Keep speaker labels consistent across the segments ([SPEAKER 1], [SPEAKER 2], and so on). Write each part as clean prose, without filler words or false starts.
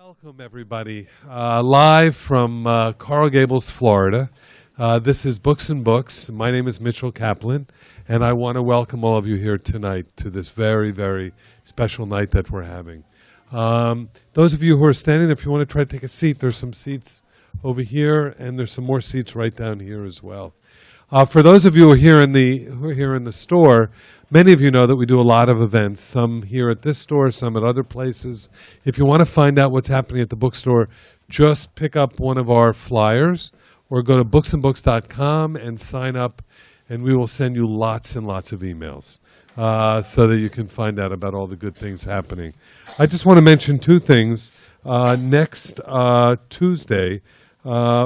[SPEAKER 1] Welcome, everybody. Live from Coral Gables, Florida. This is Books and Books. My name is Mitchell Kaplan, and I want to welcome all of you here tonight to this very, very special night that we're having. Those of you who are standing, if you want to try to take a seat, there's some seats over here, and there's some more seats right down here as well. For those of you who are here in the store, many of you know that we do a lot of events, some here at this store, some at other places. If you want to find out what's happening at the bookstore, just pick up one of our flyers or go to booksandbooks.com and sign up, and we will send you lots and lots of emails so that you can find out about all the good things happening. I just want to mention two things. Next Tuesday,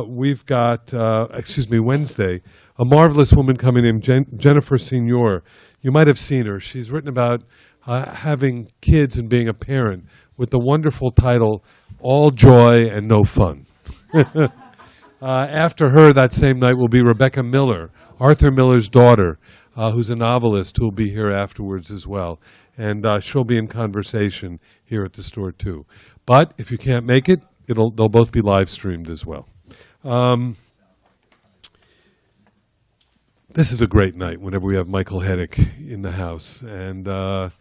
[SPEAKER 1] we've got, Wednesday, a marvelous woman coming named Jennifer Senior. You might have seen her. She's written about having kids and being a parent with the wonderful title, All Joy and No Fun. After her that same night will be Rebecca Miller, Arthur Miller's daughter, who's a novelist who will be here afterwards as well. And she'll be in conversation here at the store too. But if you can't make it, they'll both be live streamed as well. This is a great night whenever we have Michael Hettich in the house. And to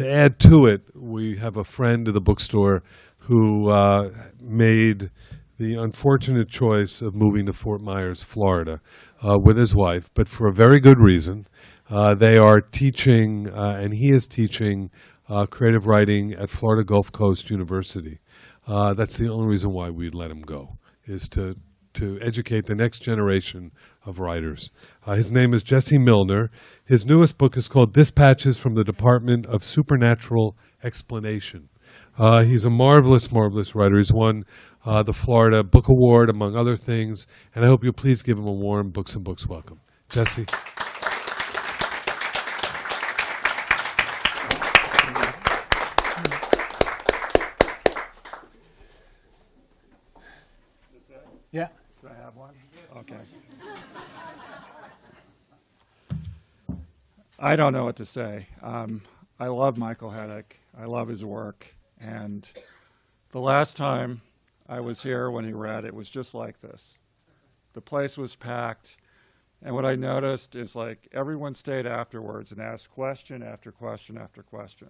[SPEAKER 1] add to it, we have a friend of the bookstore who made the unfortunate choice of moving to Fort Myers, Florida, with his wife, but for a very good reason. They are teaching, and he is teaching creative writing at Florida Gulf Coast University. That's the only reason why we'd let him go, is to educate the next generation of writers. His name is Jesse Milner. His newest book is called Dispatches from the Department of Supernatural Explanation. He's a marvelous, marvelous writer. He's won the Florida Book Award, among other things, and I hope you'll please give him a warm Books and Books welcome. Jesse.
[SPEAKER 2] Yeah. Do I have one? Okay. I don't know what to say. I love Michael Hettich. I love his work. And the last time I was here when he read, it was just like this. The place was packed. And what I noticed is like everyone stayed afterwards and asked question after question after question,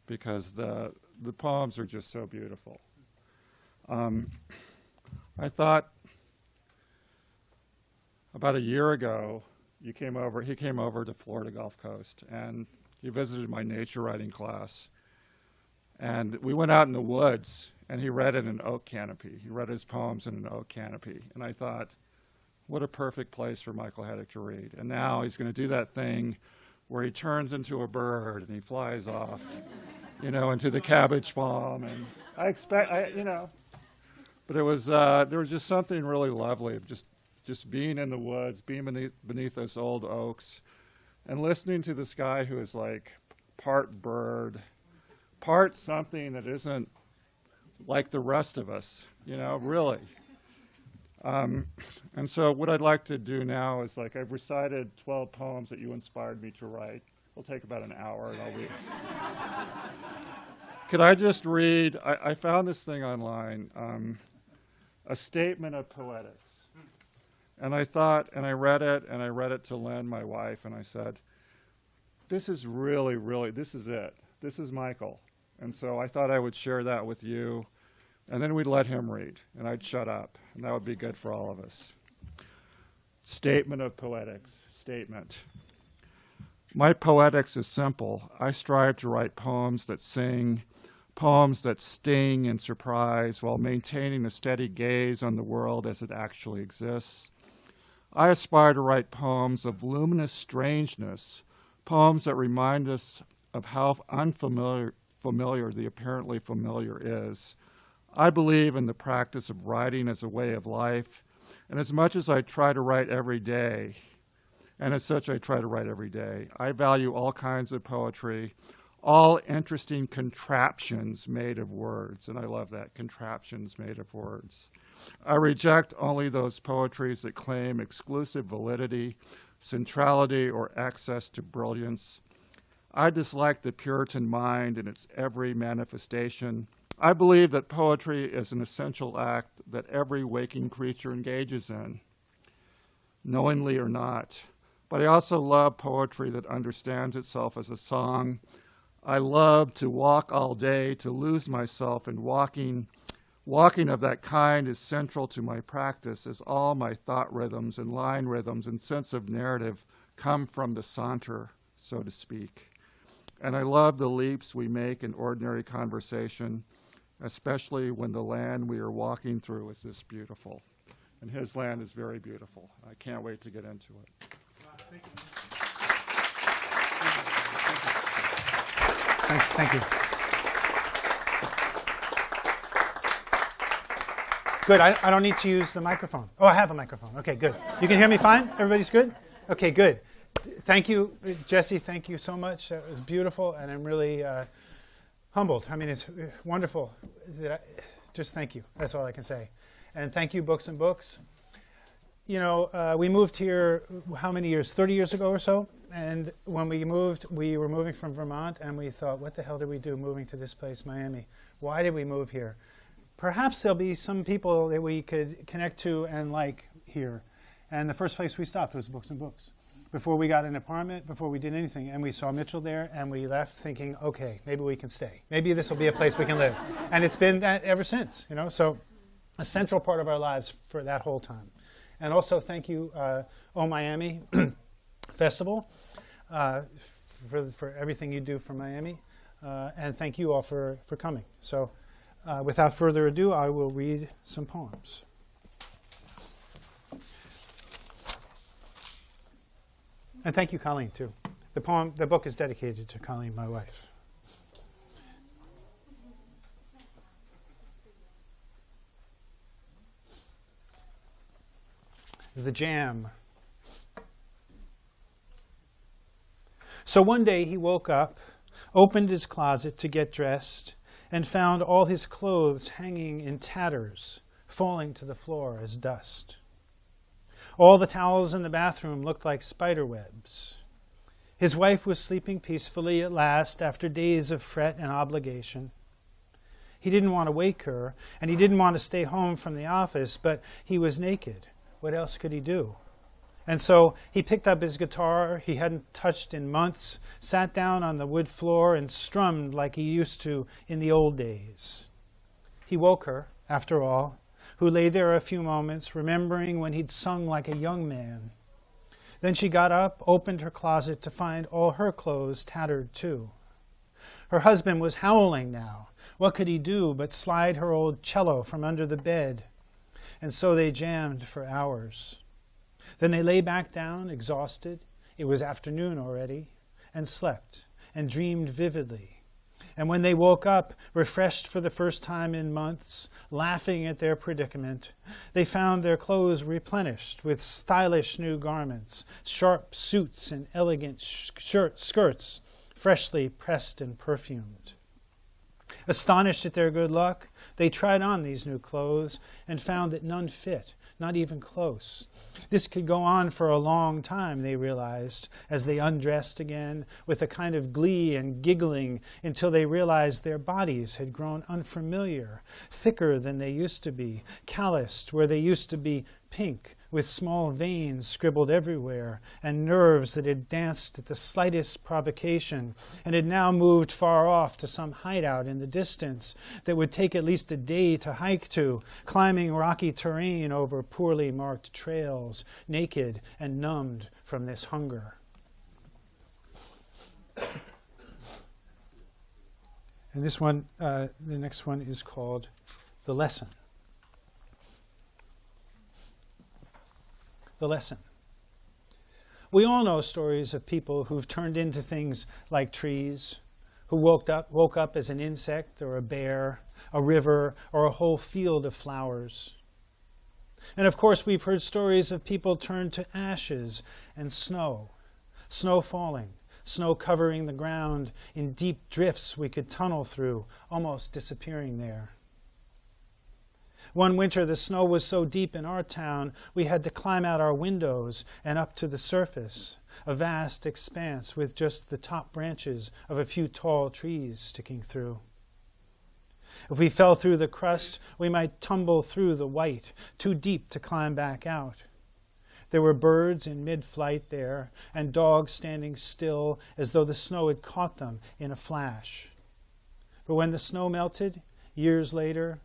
[SPEAKER 2] because the poems are just so beautiful. I thought about a year ago, he came over to Florida Gulf Coast, and he visited my nature writing class. And we went out in the woods, and he read in an oak canopy. He read his poems in an oak canopy. And I thought, what a perfect place for Michael Hettich to read. And now he's going to do that thing where he turns into a bird and he flies off, into the cabbage palm. And but it was there was just something really lovely of just being in the woods, being beneath those old oaks, and listening to this guy who is like part bird, part something that isn't like the rest of us, really. And so what I'd like to do now is, like, I've recited 12 poems that you inspired me to write. It'll take about an hour, and I'll read. Could I just read? I found this thing online. A statement of poetics. And I thought, and I read it to Lynn, my wife, and I said, this is really, really, this is it. This is Michael. And so I thought I would share that with you, and then we'd let him read, and I'd shut up, and that would be good for all of us. Statement of poetics. Statement. My poetics is simple. I strive to write poems that sing, poems that sting and surprise while maintaining a steady gaze on the world as it actually exists. I aspire to write poems of luminous strangeness, poems that remind us of how unfamiliar the apparently familiar is. I believe in the practice of writing as a way of life, and as much as I try to write every day, and as such I try to write every day, I value all kinds of poetry, all interesting contraptions made of words, and I love that, contraptions made of words. I reject only those poetries that claim exclusive validity, centrality, or access to brilliance. I dislike the Puritan mind in its every manifestation. I believe that poetry is an essential act that every waking creature engages in, knowingly or not. But I also love poetry that understands itself as a song. I love to walk all day, to lose myself in walking. Walking of that kind is central to my practice, as all my thought rhythms and line rhythms and sense of narrative come from the saunter, so to speak. And I love the leaps we make in ordinary conversation, especially when the land we are walking through is this beautiful. And his land is very beautiful. I can't wait to get into it.
[SPEAKER 3] Thank you. Thanks, thank you. Good, I don't need to use the microphone. Oh, I have a microphone. Okay, good. You can hear me fine? Everybody's good? Okay, good. Thank you, Jesse, thank you so much. That was beautiful, and I'm really humbled. I mean, it's wonderful. Just thank you. That's all I can say. And thank you, Books and Books. You know, we moved here, how many years? 30 years ago or so? And when we moved, we were moving from Vermont, and we thought, what the hell did we do moving to this place, Miami? Why did we move here? Perhaps there'll be some people that we could connect to and like here. And the first place we stopped was Books and Books. Before we got an apartment, before we did anything. And we saw Mitchell there, and we left thinking, okay, maybe we can stay. Maybe this will be a place we can live. And it's been that ever since, you know. So a central part of our lives for that whole time. And also thank you, Oh Miami Festival, for everything you do for Miami. And thank you all for coming. So without further ado, I will read some poems. And thank you, Colleen, too. The book is dedicated to Colleen, my wife. The Jam. So one day he woke up, opened his closet to get dressed, and found all his clothes hanging in tatters, falling to the floor as dust. All the towels in the bathroom looked like spider webs. His wife was sleeping peacefully at last after days of fret and obligation. He didn't want to wake her, and he didn't want to stay home from the office, but he was naked. What else could he do? And so he picked up his guitar he hadn't touched in months, sat down on the wood floor, and strummed like he used to in the old days. He woke her, after all, who lay there a few moments, remembering when he'd sung like a young man. Then she got up, opened her closet to find all her clothes tattered too. Her husband was howling now. What could he do but slide her old cello from under the bed? And so they jammed for hours. Then they lay back down, exhausted. It was afternoon already, and slept, and dreamed vividly. And when they woke up, refreshed for the first time in months, laughing at their predicament, they found their clothes replenished with stylish new garments, sharp suits and elegant skirts, freshly pressed and perfumed. Astonished at their good luck, they tried on these new clothes and found that none fit, not even close. This could go on for a long time, they realized, as they undressed again with a kind of glee and giggling until they realized their bodies had grown unfamiliar, thicker than they used to be, calloused where they used to be pink, with small veins scribbled everywhere, and nerves that had danced at the slightest provocation, and had now moved far off to some hideout in the distance that would take at least a day to hike to, climbing rocky terrain over poorly marked trails, naked and numbed from this hunger. And this one, the next one is called The Lesson. The lesson. We all know stories of people who've turned into things like trees, who woke up as an insect or a bear, a river, or a whole field of flowers. And of course we've heard stories of people turned to ashes and snow falling, snow covering the ground in deep drifts we could tunnel through, almost disappearing there. One winter, the snow was so deep in our town, we had to climb out our windows and up to the surface, a vast expanse with just the top branches of a few tall trees sticking through. If we fell through the crust, we might tumble through the white, too deep to climb back out. There were birds in mid-flight there, and dogs standing still as though the snow had caught them in a flash. But when the snow melted, years later,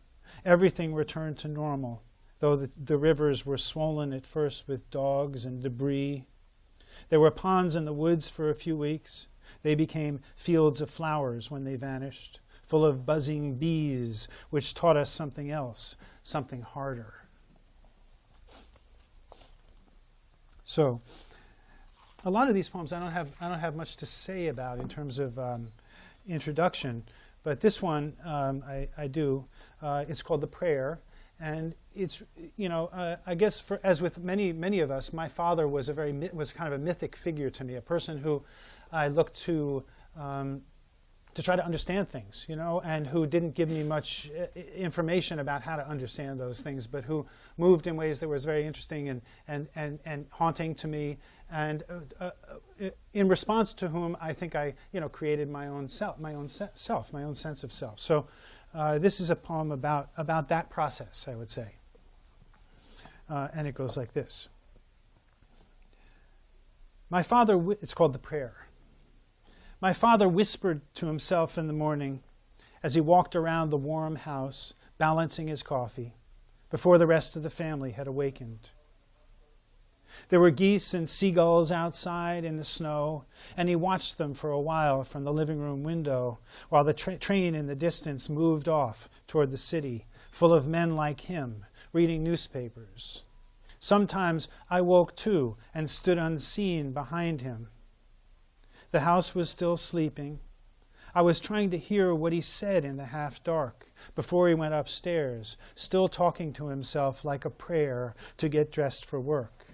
[SPEAKER 3] everything returned to normal, though the rivers were swollen at first with dogs and debris. There were ponds in the woods for a few weeks. They became fields of flowers when they vanished, full of buzzing bees, which taught us something else, something harder. So, a lot of these poems I don't have much to say about in terms of introduction, but this one I do. It's called The Prayer, and it's I guess as with many of us, my father was was kind of a mythic figure to me, a person who I looked to try to understand things, and who didn't give me much information about how to understand those things, but who moved in ways that was very interesting and haunting to me, and in response to whom I think I created my own sense of self. So this is a poem about that process, I would say, and it goes like this. My father, it's called The Prayer. My father whispered to himself in the morning as he walked around the warm house, balancing his coffee, before the rest of the family had awakened. There were geese and seagulls outside in the snow, and he watched them for a while from the living room window, while the train in the distance moved off toward the city, full of men like him, reading newspapers. Sometimes I woke too and stood unseen behind him. The house was still sleeping. I was trying to hear what he said in the half-dark before he went upstairs, still talking to himself like a prayer to get dressed for work.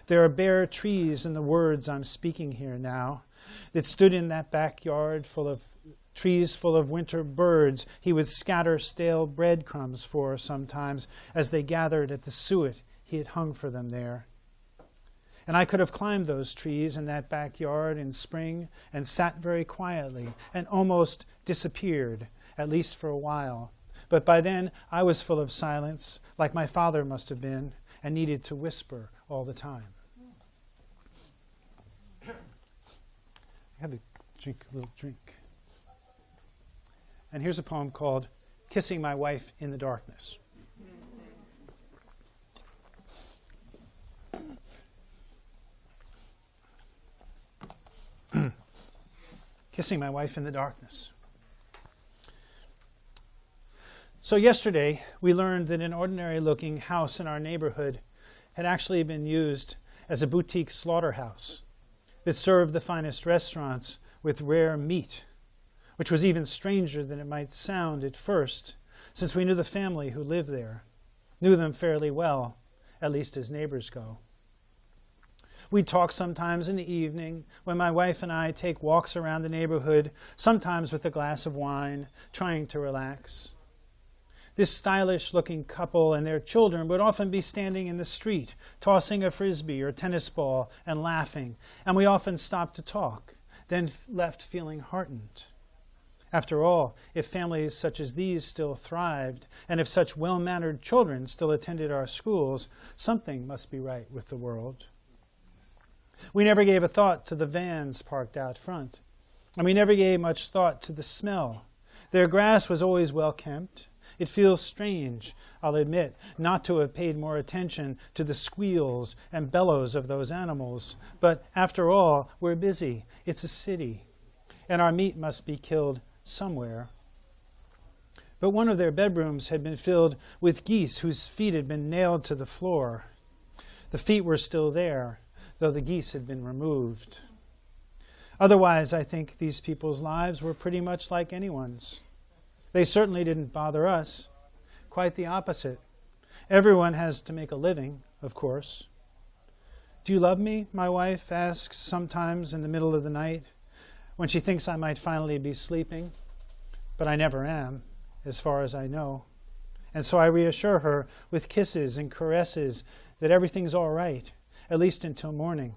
[SPEAKER 3] There are bare trees in the words I'm speaking here now that stood in that backyard trees full of winter birds he would scatter stale breadcrumbs for sometimes as they gathered at the suet he had hung for them there. And I could have climbed those trees in that backyard in spring and sat very quietly and almost disappeared, at least for a while. But by then I was full of silence, like my father must have been, and needed to whisper all the time. I had to drink a little drink. And here's a poem called Kissing My Wife in the Darkness. Kissing my wife in the darkness. So yesterday, we learned that an ordinary-looking house in our neighborhood had actually been used as a boutique slaughterhouse that served the finest restaurants with rare meat, which was even stranger than it might sound at first, since we knew the family who lived there, knew them fairly well, at least as neighbors go. We'd talk sometimes in the evening when my wife and I take walks around the neighborhood, sometimes with a glass of wine, trying to relax. This stylish-looking couple and their children would often be standing in the street, tossing a frisbee or tennis ball and laughing, and we often stopped to talk, then left feeling heartened. After all, if families such as these still thrived, and if such well-mannered children still attended our schools, something must be right with the world. We never gave a thought to the vans parked out front, and we never gave much thought to the smell. Their grass was always well kept. It feels strange, I'll admit, not to have paid more attention to the squeals and bellows of those animals. But after all, we're busy. It's a city, and our meat must be killed somewhere. But one of their bedrooms had been filled with geese whose feet had been nailed to the floor. The feet were still there, though the geese had been removed. Otherwise, I think these people's lives were pretty much like anyone's. They certainly didn't bother us. Quite the opposite. Everyone has to make a living, of course. Do you love me? My wife asks sometimes in the middle of the night when she thinks I might finally be sleeping, but I never am, as far as I know. And so I reassure her with kisses and caresses that everything's all right, at least until morning.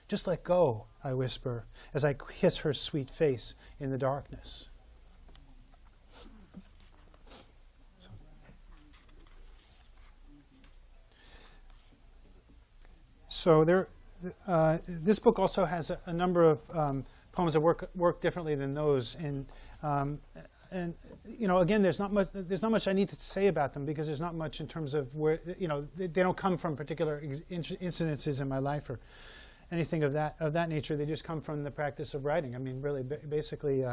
[SPEAKER 3] Just let go, I whisper, as I kiss her sweet face in the darkness. So this book also has a number of poems that work differently than those, and again, there's not much I need to say about them because there's not much in terms of where they don't come from particular incidences in my life or anything of that nature. They just come from the practice of writing. I mean, really, basically,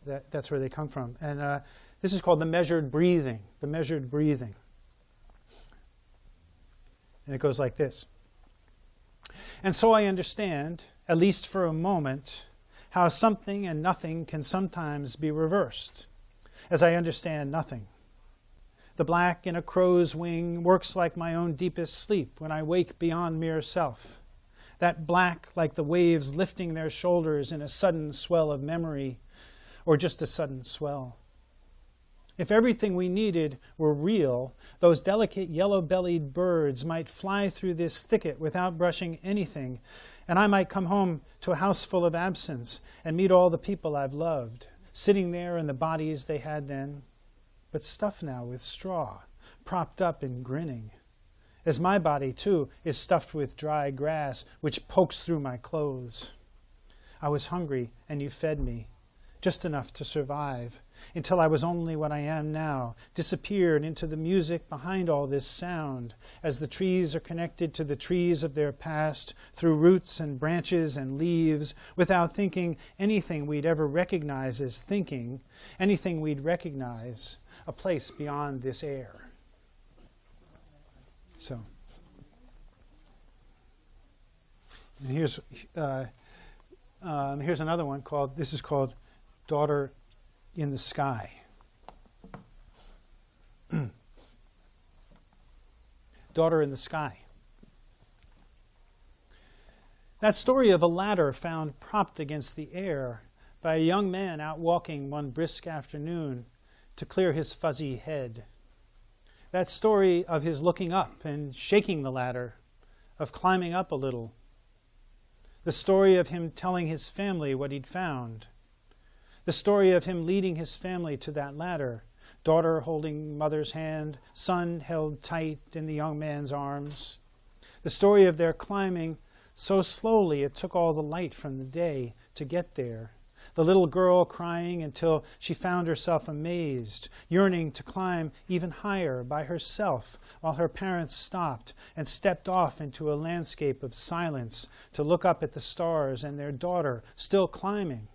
[SPEAKER 3] that's where they come from. And this is called the measured breathing. The measured breathing, and it goes like this. And so I understand, at least for a moment, how something and nothing can sometimes be reversed, as I understand nothing. The black in a crow's wing works like my own deepest sleep when I wake beyond mere self. That black like the waves lifting their shoulders in a sudden swell of memory, or just a sudden swell. If everything we needed were real, those delicate yellow-bellied birds might fly through this thicket without brushing anything, and I might come home to a house full of absence and meet all the people I've loved, sitting there in the bodies they had then, but stuffed now with straw, propped up and grinning, as my body, too, is stuffed with dry grass, which pokes through my clothes. I was hungry, and you fed me, just enough to survive, until I was only what I am now, disappeared into the music behind all this sound, as the trees are connected to the trees of their past through roots and branches and leaves, without thinking anything we'd ever recognize as thinking, anything we'd recognize, a place beyond this air. So, and here's another one called, this is called Daughter in the Sky. Daughter in the Sky. That story of a ladder found propped against the air by a young man out walking one brisk afternoon to clear his fuzzy head. That story of his looking up and shaking the ladder, of climbing up a little. The story of him telling his family what he'd found. The story of him leading his family to that ladder, daughter holding mother's hand, son held tight in the young man's arms. The story of their climbing so slowly it took all the light from the day to get there. The little girl crying until she found herself amazed, yearning to climb even higher by herself, while her parents stopped and stepped off into a landscape of silence to look up at the stars and their daughter still climbing.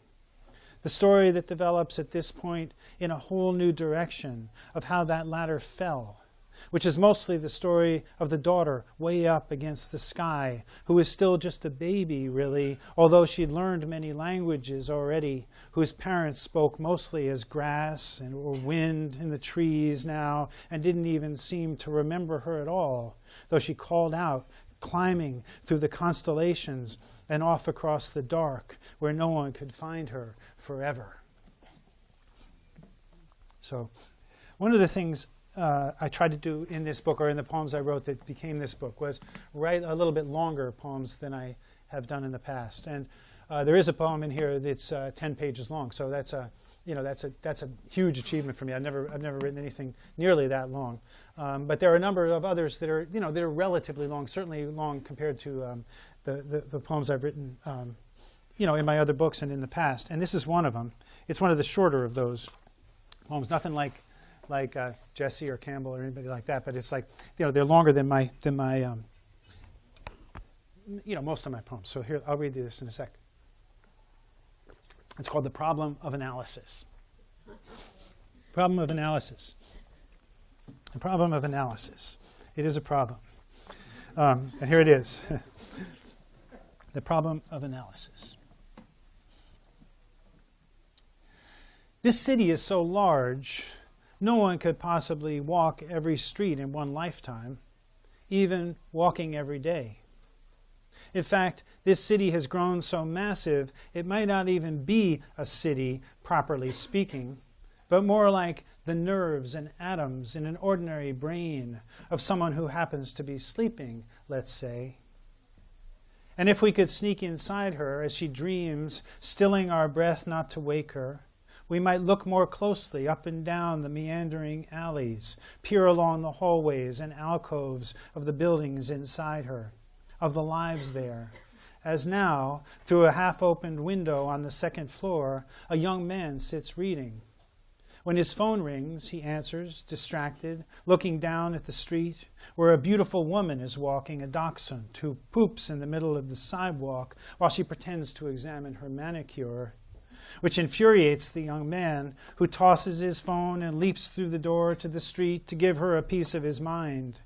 [SPEAKER 3] The story that develops at this point in a whole new direction of how that ladder fell, which is mostly the story of the daughter way up against the sky, who is still just a baby, really, although she'd learned many languages already, whose parents spoke mostly as grass or wind in the trees now, and didn't even seem to remember her at all, though she called out, climbing through the constellations and off across the dark, where no one could find her forever. So, one of the things I tried to do in this book, or in the poems I wrote that became this book, was write a little bit longer poems than I have done in the past. And there is a poem in here that's 10 pages long, so that's a huge achievement for me. I've never written anything nearly that long. But there are a number of others that are that are relatively long, certainly long compared to the poems I've written in my other books and in the past. And this is one of them. It's one of the shorter of those poems. Nothing like Jesse or Campbell or anybody like that, but it's like they're longer than my most of my poems. So here, I'll read you this in a sec. It's called The Problem of Analysis. Problem of analysis. The problem of analysis. It is a problem. And here it is. The problem of analysis. This city is so large, no one could possibly walk every street in one lifetime, even walking every day. In fact, this city has grown so massive, it might not even be a city, properly speaking, but more like the nerves and atoms in an ordinary brain of someone who happens to be sleeping, let's say. And if we could sneak inside her as she dreams, stilling our breath not to wake her, we might look more closely up and down the meandering alleys, peer along the hallways and alcoves of the buildings inside her. of the lives there, as now, through a half-opened window on the second floor, a young man sits reading. When his phone rings, he answers, distracted, looking down at the street, where a beautiful woman is walking a dachshund who poops in the middle of the sidewalk while she pretends to examine her manicure, which infuriates the young man, who tosses his phone and leaps through the door to the street to give her a piece of his mind,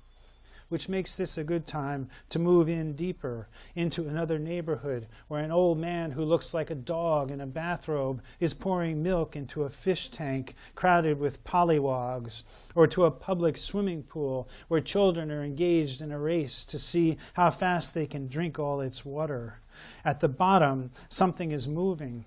[SPEAKER 3] which makes this a good time to move in deeper into another neighborhood where an old man who looks like a dog in a bathrobe is pouring milk into a fish tank crowded with pollywogs, or to a public swimming pool where children are engaged in a race to see how fast they can drink all its water. At the bottom, something is moving.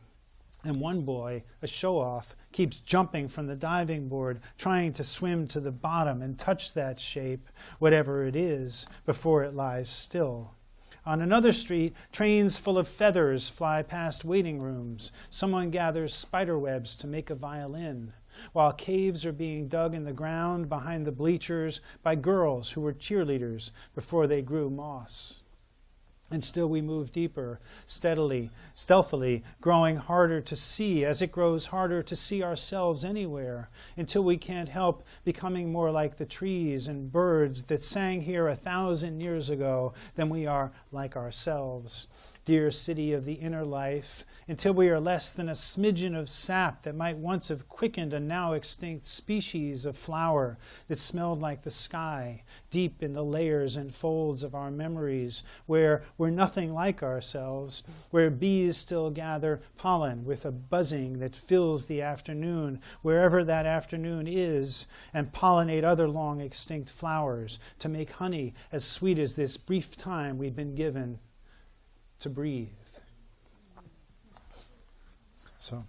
[SPEAKER 3] And one boy, a show-off, keeps jumping from the diving board, trying to swim to the bottom and touch that shape, whatever it is, before it lies still. On another street, trains full of feathers fly past waiting rooms. Someone gathers spider webs to make a violin, while caves are being dug in the ground behind the bleachers by girls who were cheerleaders before they grew moss. And still we move deeper, steadily, stealthily, growing harder to see as it grows harder to see ourselves anywhere, until we can't help becoming more like the trees and birds that sang here 1,000 years ago than we are like ourselves. Dear city of the inner life, until we are less than a smidgen of sap that might once have quickened a now extinct species of flower that smelled like the sky, deep in the layers and folds of our memories, where we're nothing like ourselves, where bees still gather pollen with a buzzing that fills the afternoon, wherever that afternoon is, and pollinate other long extinct flowers to make honey as sweet as this brief time we've been given to breathe. So,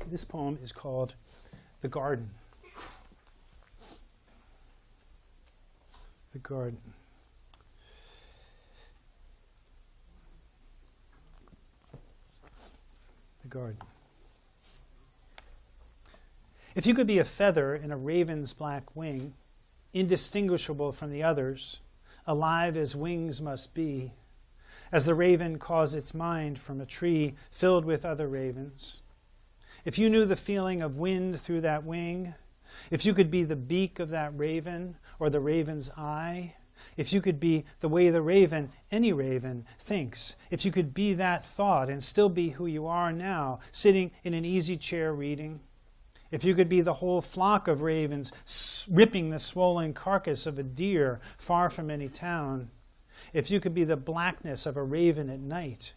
[SPEAKER 3] this poem is called The Garden. The Garden. The Garden. If you could be a feather in a raven's black wing, indistinguishable from the others, alive as wings must be, as the raven calls its mind from a tree filled with other ravens. If you knew the feeling of wind through that wing, if you could be the beak of that raven or the raven's eye, if you could be the way the raven, any raven, thinks, if you could be that thought and still be who you are now, sitting in an easy chair reading, if you could be the whole flock of ravens ripping the swollen carcass of a deer far from any town, if you could be the blackness of a raven at night.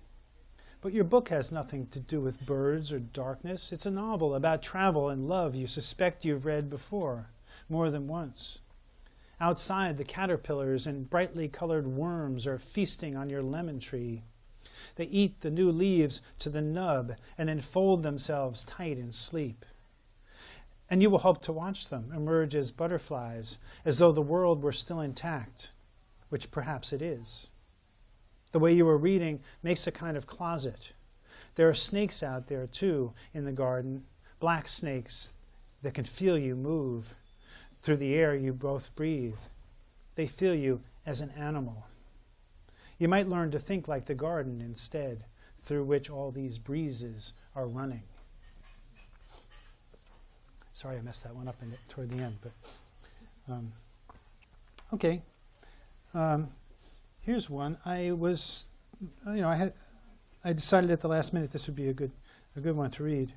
[SPEAKER 3] But your book has nothing to do with birds or darkness. It's a novel about travel and love you suspect you've read before, more than once. Outside, the caterpillars and brightly colored worms are feasting on your lemon tree. They eat the new leaves to the nub and then fold themselves tight in sleep. And you will hope to watch them emerge as butterflies, as though the world were still intact, which perhaps it is. The way you were reading makes a kind of closet. There are snakes out there, too, in the garden, black snakes that can feel you move through the air you both breathe. They feel you as an animal. You might learn to think like the garden instead, through which all these breezes are running. Sorry I messed that one up toward the end, but okay. Here's one. I decided at the last minute this would be a good one to read.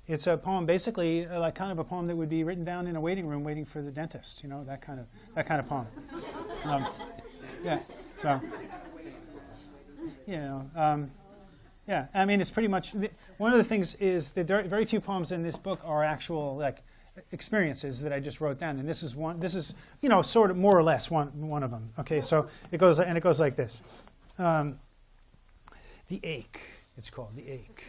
[SPEAKER 3] It's a poem, basically like kind of a poem that would be written down in a waiting room, waiting for the dentist. You know, that kind of poem. Yeah. So. You know. Yeah, I mean, it's pretty much, one of the things is that very few poems in this book are actual, like, experiences that I just wrote down. And this is, you know, sort of more or less one of them. Okay, so it goes like this. The Ache, it's called, The Ache.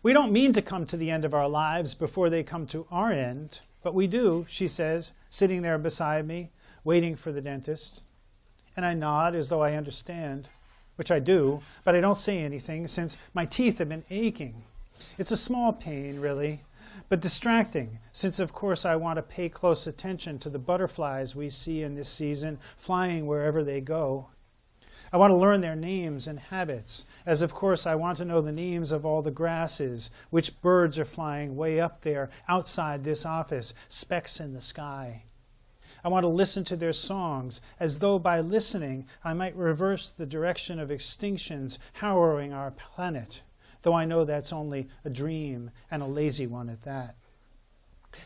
[SPEAKER 3] We don't mean to come to the end of our lives before they come to our end, but we do, she says, sitting there beside me, waiting for the dentist. And I nod as though I understand. which I do, but I don't say anything since my teeth have been aching. It's a small pain, really, but distracting, since of course I want to pay close attention to the butterflies we see in this season, flying wherever they go. I want to learn their names and habits, as of course I want to know the names of all the grasses, which birds are flying way up there, outside this office, specks in the sky. I want to listen to their songs, as though by listening I might reverse the direction of extinctions harrowing our planet, though I know that's only a dream, and a lazy one at that.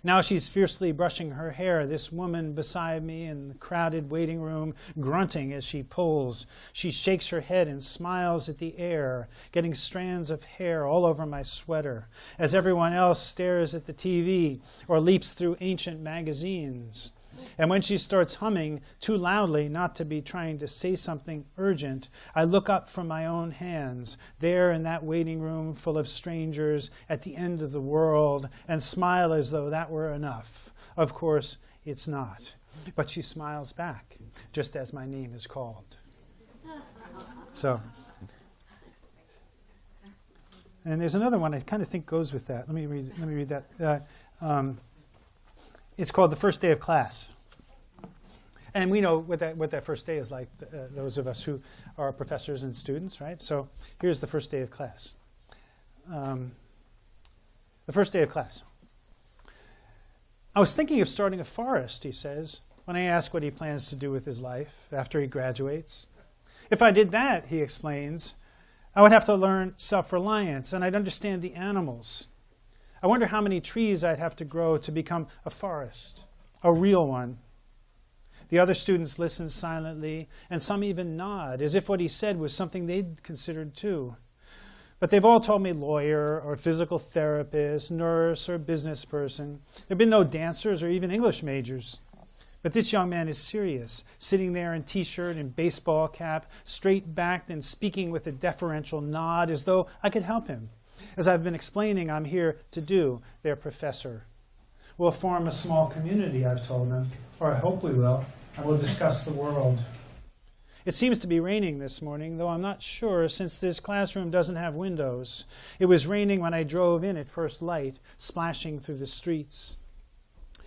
[SPEAKER 3] Now she's fiercely brushing her hair, this woman beside me in the crowded waiting room, grunting as she pulls. She shakes her head and smiles at the air, getting strands of hair all over my sweater, as everyone else stares at the TV or leaps through ancient magazines. And when she starts humming, too loudly not to be trying to say something urgent, I look up from my own hands, there in that waiting room full of strangers at the end of the world, and smile as though that were enough. Of course, it's not. But she smiles back, just as my name is called. So, and there's another one I kind of think goes with that. Let me read that. It's called The First Day of Class. And we know what that first day is like, those of us who are professors and students, right? So here's the first day of class. The first day of class. I was thinking of starting a forest, he says, when I ask what he plans to do with his life after he graduates. If I did that, he explains, I would have to learn self-reliance, and I'd understand the animals. I wonder how many trees I'd have to grow to become a forest, a real one. The other students listen silently, and some even nod, as if what he said was something they'd considered too. But they've all told me lawyer or physical therapist, nurse or business person. There have been no dancers or even English majors. But this young man is serious, sitting there in T-shirt and baseball cap, straight-backed and speaking with a deferential nod, as though I could help him. As I've been explaining, I'm here to do, their professor. We'll form a small community, I've told them, or I hope we will, and we'll discuss the world. It seems to be raining this morning, though I'm not sure since this classroom doesn't have windows. It was raining when I drove in at first light, splashing through the streets.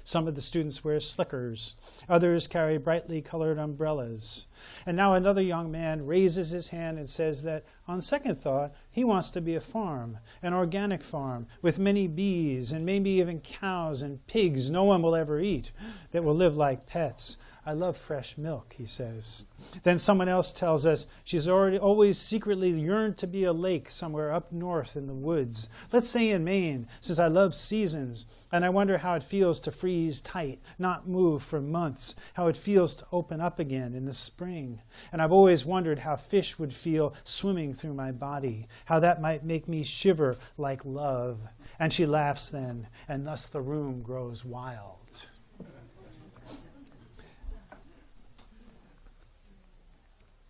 [SPEAKER 3] Some of the students wear slickers. Others carry brightly colored umbrellas. And now another young man raises his hand and says that, on second thought, he wants to be a farm, an organic farm, with many bees and maybe even cows and pigs no one will ever eat, that will live like pets. I love fresh milk, he says. Then someone else tells us she's always secretly yearned to be a lake somewhere up north in the woods. Let's say in Maine, since I love seasons, and I wonder how it feels to freeze tight, not move for months, how it feels to open up again in the spring. And I've always wondered how fish would feel swimming through my body, how that might make me shiver like love. And she laughs then, and thus the room grows wild.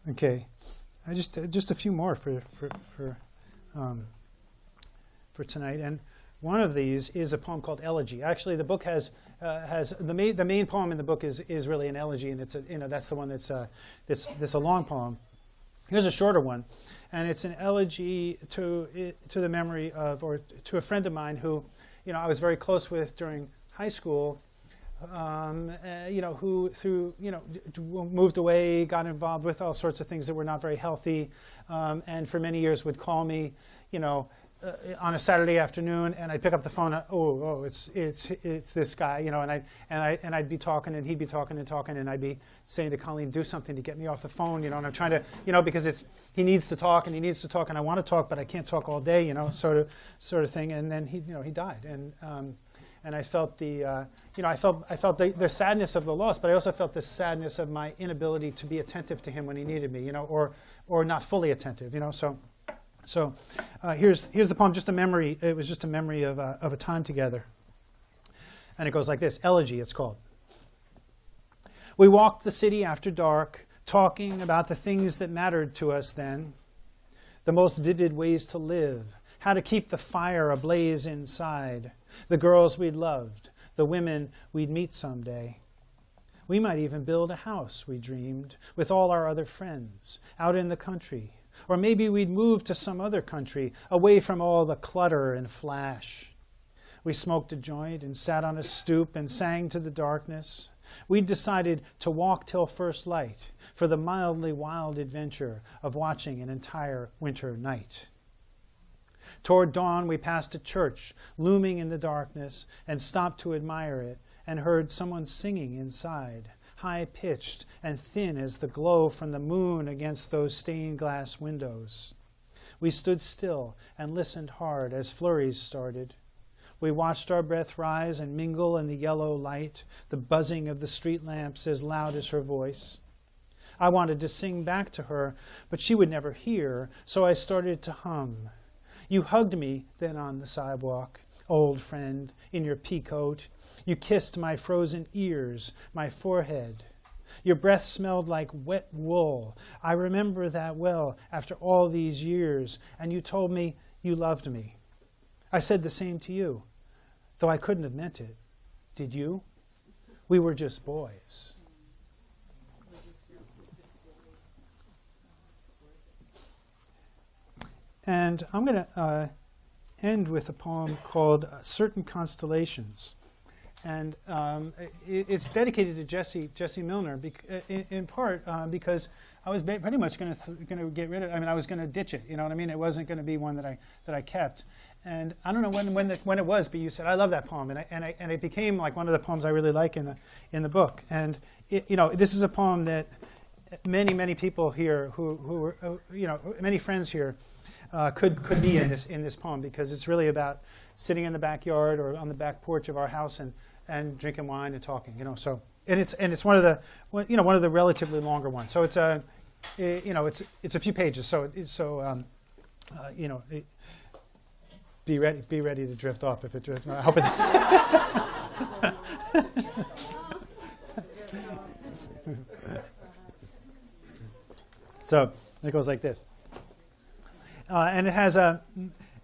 [SPEAKER 3] Okay, just a few more for tonight, and one of these is a poem called Elegy. Actually, the book has the main poem in the book is really an elegy, and it's that's the one that's a long poem. Here's a shorter one, and it's an elegy to the memory of, or to a friend of mine who I was very close with during high school. Who through moved away, got involved with all sorts of things that were not very healthy, and for many years would call me, on a Saturday afternoon, and I'd pick up the phone. It's this guy, and I'd be talking, and he'd be talking, and I'd be saying to Colleen, do something to get me off the phone, and I'm trying to, because he needs to talk, and I want to talk, but I can't talk all day, sort of thing, and then he died, and I felt I felt the sadness of the loss, but I also felt the sadness of my inability to be attentive to him when he needed me, or not fully attentive, So here's the poem, just a memory. It was just a memory of a time together, and it goes like this. Elegy, it's called. We walked the city after dark, talking about the things that mattered to us then, the most vivid ways to live, how to keep the fire ablaze inside, the girls we'd loved, the women we'd meet someday. We might even build a house, we dreamed, with all our other friends, out in the country, Or maybe we'd move to some other country, away from all the clutter and flash. We smoked a joint and sat on a stoop and sang to the darkness. We'd decided to walk till first light for the mildly wild adventure of watching an entire winter night. Toward dawn, we passed a church looming in the darkness and stopped to admire it and heard someone singing inside, high-pitched and thin as the glow from the moon against those stained glass windows. We stood still and listened hard as flurries started. We watched our breath rise and mingle in the yellow light, the buzzing of the street lamps as loud as her voice. I wanted to sing back to her, but she would never hear, so I started to hum. You hugged me then on the sidewalk, old friend, in your pea coat. You kissed my frozen ears, my forehead. Your breath smelled like wet wool. I remember that well after all these years, and you told me you loved me. I said the same to you, though I couldn't have meant it. Did you? We were just boys. And I'm going to end with a poem called Certain Constellations. And it's dedicated to Jesse Milner, in part because I was pretty much going to get rid of it. I mean, I was going to ditch it. You know what I mean? It wasn't going to be one that I kept. And I don't know when it was, but you said I love that poem, and it became like one of the poems I really like in the book. And this is a poem that many people here who were many friends here could be in this poem, because it's really about sitting in the backyard or on the back porch of our house and drinking wine and talking. So it's one of the relatively longer ones. So it's a few pages. Be ready to drift off if it drifts. I hope it. So it goes like this. And it has an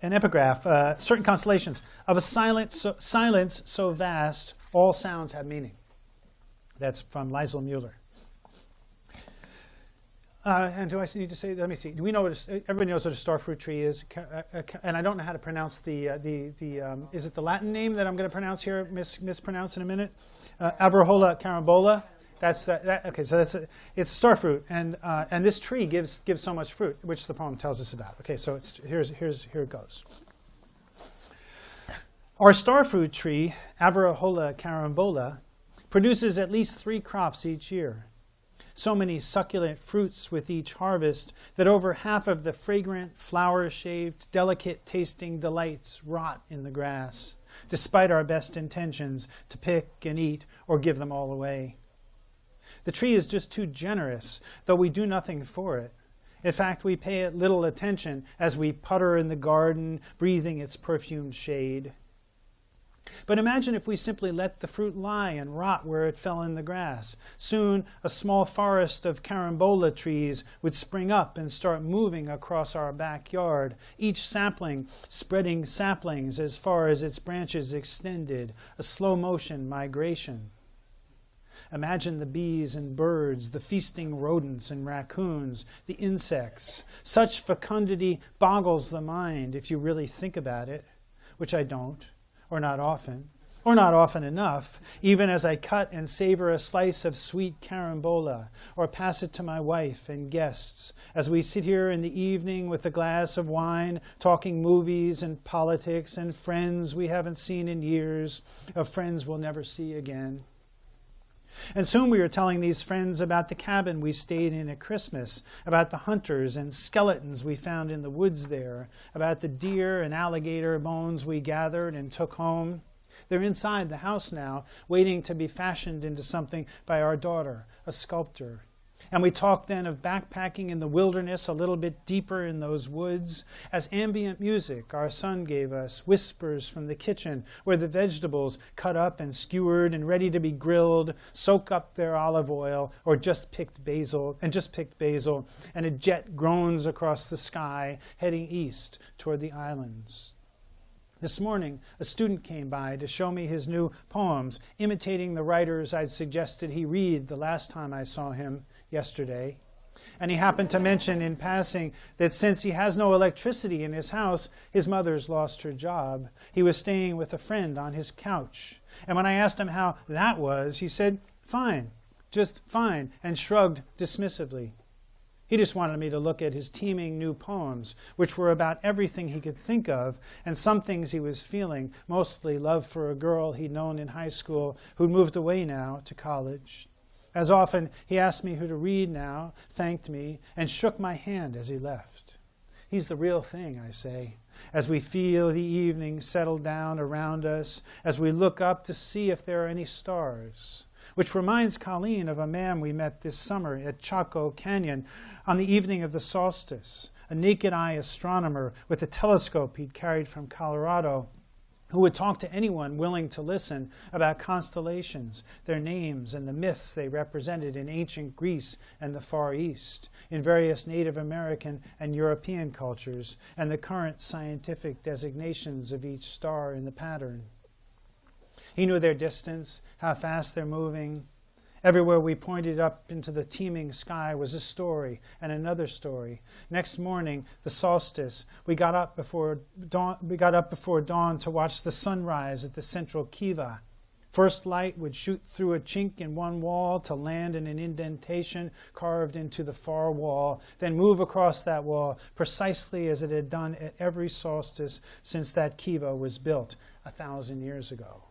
[SPEAKER 3] epigraph, certain constellations. Of a silence so vast, all sounds have meaning. That's from Liesl Mueller. And do I need to say, let me see. Do we know everybody knows what a starfruit tree is? And I don't know how to pronounce is it the Latin name that I'm going to pronounce here, mispronounce in a minute? Avrohola carambola. Okay, so it's a starfruit, and this tree gives so much fruit, which the poem tells us about. Okay, so here it goes. Our starfruit tree, Avrohola carambola, produces at least 3 crops each year. So many succulent fruits with each harvest that over half of the fragrant, flower-shaped, delicate-tasting delights rot in the grass, despite our best intentions to pick and eat or give them all away. The tree is just too generous, though we do nothing for it. In fact, we pay it little attention as we putter in the garden, breathing its perfumed shade. But imagine if we simply let the fruit lie and rot where it fell in the grass. Soon, a small forest of carambola trees would spring up and start moving across our backyard, each sapling spreading saplings as far as its branches extended, a slow-motion migration. Imagine the bees and birds, the feasting rodents and raccoons, the insects. Such fecundity boggles the mind if you really think about it, which I don't, or not often enough, even as I cut and savor a slice of sweet carambola, or pass it to my wife and guests, as we sit here in the evening with a glass of wine, talking movies and politics and friends we haven't seen in years, of friends we'll never see again. And soon we are telling these friends about the cabin we stayed in at Christmas, about the hunters and skeletons we found in the woods there, about the deer and alligator bones we gathered and took home. They're inside the house now, waiting to be fashioned into something by our daughter, a sculptor. And we talk then of backpacking in the wilderness a little bit deeper in those woods, as ambient music our son gave us whispers from the kitchen where the vegetables cut up and skewered and ready to be grilled soak up their olive oil or just picked basil, and a jet groans across the sky heading east toward the islands. This morning, a student came by to show me his new poems, imitating the writers I'd suggested he read the last time I saw him, yesterday. And he happened to mention in passing that since he has no electricity in his house, his mother's lost her job. He was staying with a friend on his couch. And when I asked him how that was, he said, "Fine, just fine," and shrugged dismissively. He just wanted me to look at his teeming new poems, which were about everything he could think of, and some things he was feeling, mostly love for a girl he'd known in high school who'd moved away now to college. As often, he asked me who to read now, thanked me, and shook my hand as he left. He's the real thing, I say, as we feel the evening settle down around us, as we look up to see if there are any stars. Which reminds Colleen of a man we met this summer at Chaco Canyon on the evening of the solstice, a naked-eye astronomer with a telescope he'd carried from Colorado, who would talk to anyone willing to listen about constellations, their names, and the myths they represented in ancient Greece and the Far East, in various Native American and European cultures, and the current scientific designations of each star in the pattern. He knew their distance, how fast they're moving. Everywhere we pointed up into the teeming sky was a story and another story. Next morning, the solstice, we got up before dawn to watch the sunrise at the central kiva. First light would shoot through a chink in one wall to land in an indentation carved into the far wall, then move across that wall precisely as it had done at every solstice since that kiva was built 1,000 years ago.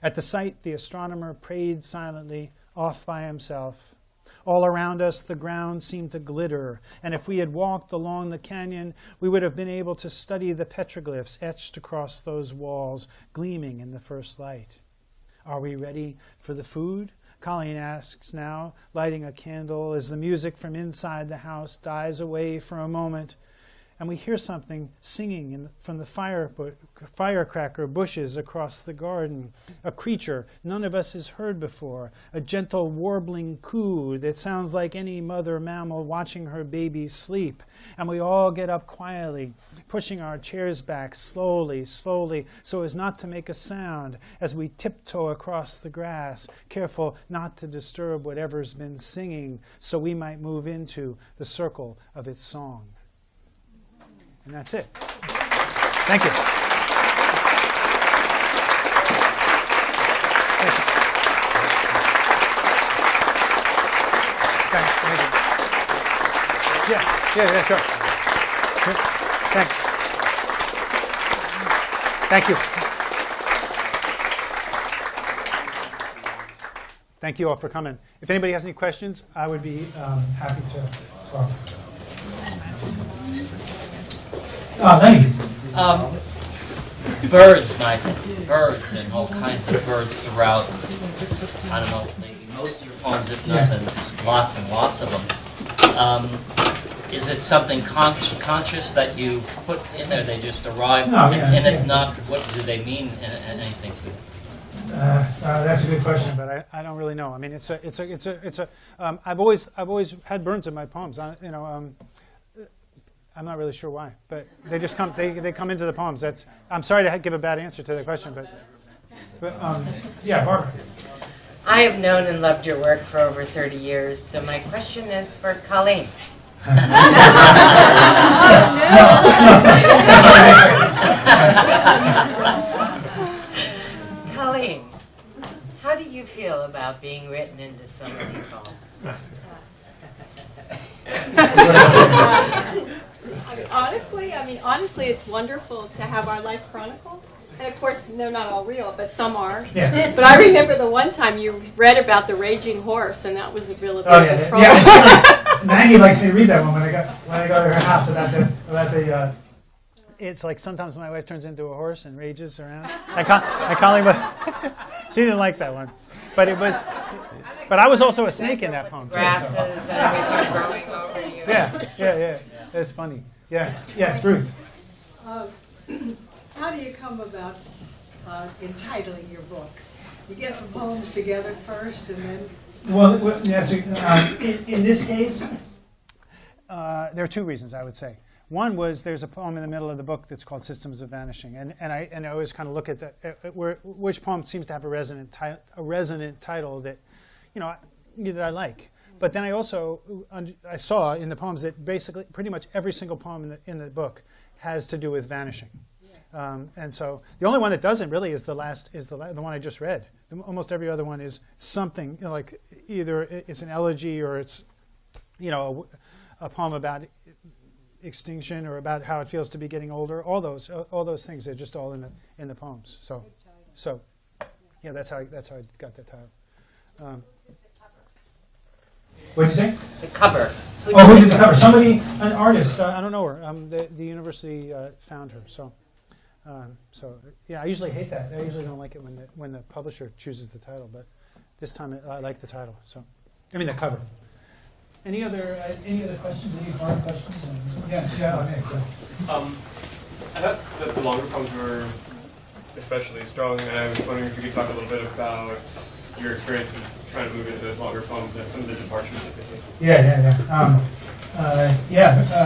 [SPEAKER 3] At the sight, the astronomer prayed silently, off by himself. All around us, the ground seemed to glitter, and if we had walked along the canyon, we would have been able to study the petroglyphs etched across those walls, gleaming in the first light. Are we ready for the food? Colleen asks now, lighting a candle as the music from inside the house dies away for a moment, and we hear something singing from the firecracker bushes across the garden. A creature none of us has heard before, a gentle warbling coo that sounds like any mother mammal watching her baby sleep. And we all get up quietly, pushing our chairs back slowly, so as not to make a sound as we tiptoe across the grass, careful not to disturb whatever's been singing, so we might move into the circle of its song. And that's it. Thank you. Thank you. Yeah, sure. Thanks. Thank you. Thank you all for coming. If anybody has any questions, I would be happy to talk. Lenny.
[SPEAKER 4] Birds and all kinds of birds throughout, I don't know, maybe most of your poems, if nothing, lots and lots of them. Is it something conscious that you put in there? They just arrive, and if not, what do they mean and anything to you?
[SPEAKER 3] That's a good question, but I don't really know. I mean, I've always had birds in my poems. I'm not really sure why, but they just come. They come into the poems. I'm sorry to give a bad answer to the question, but yeah, Barbara.
[SPEAKER 5] I have known and loved your work for over 30 years, so my question is for Colleen. Colleen, how do you feel about being written into so many poems?
[SPEAKER 6] Honestly, it's wonderful to have our life chronicled. And of course, they're not all real, but some are.
[SPEAKER 3] Yeah.
[SPEAKER 6] But I remember the one time you read about the raging horse, and that was a real trouble.
[SPEAKER 3] Yeah. Maggie likes me to read that one when I go to her house about the. It's like sometimes my wife turns into a horse and rages around. I call him. She didn't like that one, but it was. But I was also a snake in that poem too.
[SPEAKER 5] Grasses and everything growing over you.
[SPEAKER 3] Yeah. It's funny. Yeah. Yes, Ruth.
[SPEAKER 7] How do you come about entitling your book? You get the poems together first, and then.
[SPEAKER 3] Well, yes. In this case, there are two reasons I would say. One was there's a poem in the middle of the book that's called "Systems of Vanishing," and I always kind of look at which poem seems to have a resonant title that, that I like. but then I also I saw in the poems that basically pretty much every single poem in the book has to do with vanishing. And so the only one that doesn't really is the one I just read. Almost every other one is something like either it's an elegy or it's a poem about extinction or about how it feels to be getting older. All those things are just all in the poems. So yeah, that's how I got that title. What did you say?
[SPEAKER 5] The cover.
[SPEAKER 3] Who did the cover? Somebody, an artist. I don't know her. The university found her. So yeah, I usually hate that. I usually don't like it when the publisher chooses the title, but this time I like the title. So, I mean the cover. Any other questions? Any hard questions? Yeah. Okay. Good.
[SPEAKER 8] I thought that the longer poems were especially strong, and I was wondering if you could talk a little bit about your experience of trying to move into those longer poems and some of the departures that they take.
[SPEAKER 3] Yeah.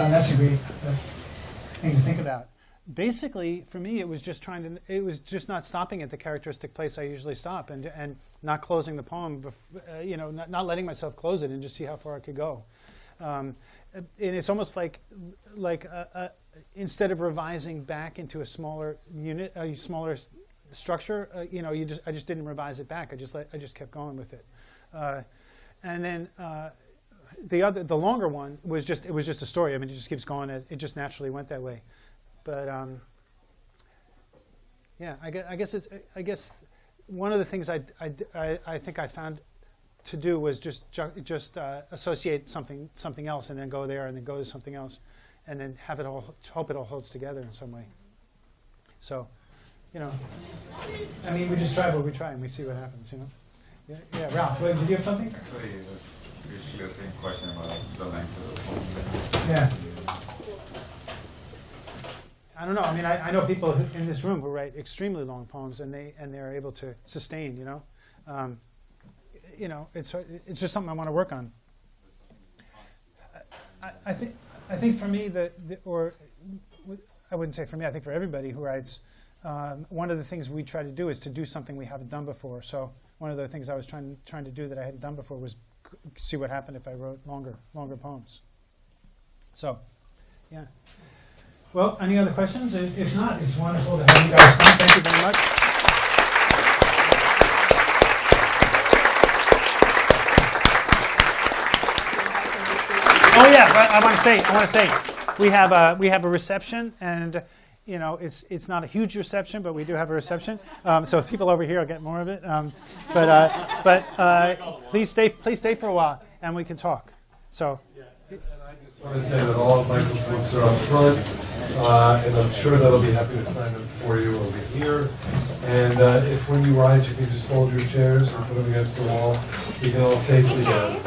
[SPEAKER 3] That's a great thing to think about. Basically, for me, it was just not stopping at the characteristic place I usually stop, and not closing the poem, not letting myself close it and just see how far I could go. And it's almost like instead of revising back into a smaller unit, a smaller structure, I just didn't revise it back. I just kept going with it, and then. The longer one was just a story. I mean, it just keeps going as it just naturally went that way. But yeah, I guess one of the things I think I found to do was just associate something else and then go there and then go to something else and then hope it all holds together in some way. So, I mean, we just try what we try and we see what happens. Yeah. Ralph, did you have something?
[SPEAKER 9] Actually, it was basically the same question about the length of the poem.
[SPEAKER 3] Yeah. I don't know. I mean, I know people in this room who write extremely long poems, and they're able to sustain. It's just something I want to work on. I think for me or I wouldn't say for me. I think for everybody who writes, one of the things we try to do is to do something we haven't done before. So one of the things I was trying to do that I hadn't done before was see what happened if I wrote longer poems. So, yeah. Well, any other questions? If not, it's wonderful to have you guys come. Thank you very much. Oh yeah, but I want to say, we have a reception, and it's not a huge reception, but we do have a reception. So if people over here will get more of it. But please stay for a while, and we can talk. So.
[SPEAKER 1] I want to say that all of Michael's books are up front, and I'm sure that I'll be happy to sign them for you over here. And if when you rise, you can just fold your chairs and put them against the wall, you can all safely get